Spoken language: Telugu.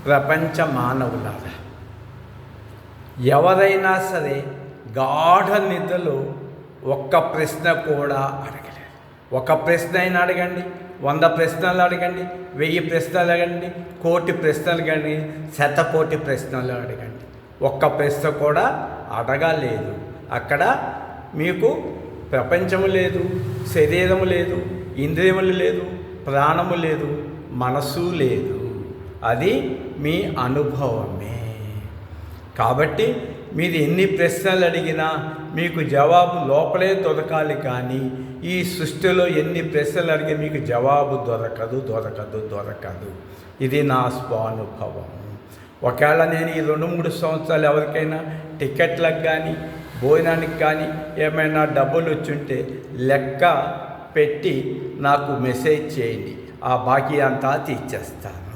ప్రపంచ మానవులారా, ఎవరైనా సరే గాఢ నిద్రలో ఒక్క ప్రశ్న కూడా అడగలేదు. ఒక ప్రశ్న అయినా అడగండి, 100 ప్రశ్నలు అడగండి, 1000 ప్రశ్నలు అడగండి, 1,000,000 ప్రశ్నలు కానీ 1,000,000,000 ప్రశ్నలు అడగండి, ఒక్క ప్రశ్న కూడా అడగలేదు. అక్కడ మీకు ప్రపంచము లేదు, శరీరము లేదు, ఇంద్రియములు లేదు, ప్రాణము లేదు, మనసు లేదు. అది మీ అనుభవమే. కాబట్టి మీరు ఎన్ని ప్రశ్నలు అడిగినా మీకు జవాబు లోపలే దొరకాలి. కానీ ఈ సృష్టిలో ఎన్ని ప్రశ్నలు అడిగి మీకు జవాబు దొరకదు. ఇది నా స్వానుభవం. ఒకవేళ నేను ఈ 2-3 సంవత్సరాలు ఎవరికైనా టికెట్లకు కానీ భోజనానికి కానీ ఏమైనా డబ్బులు వచ్చుంటే లెక్క పెట్టి నాకు మెసేజ్ చేయండి, ఆ బాకీ అంతా తీర్చేస్తాను.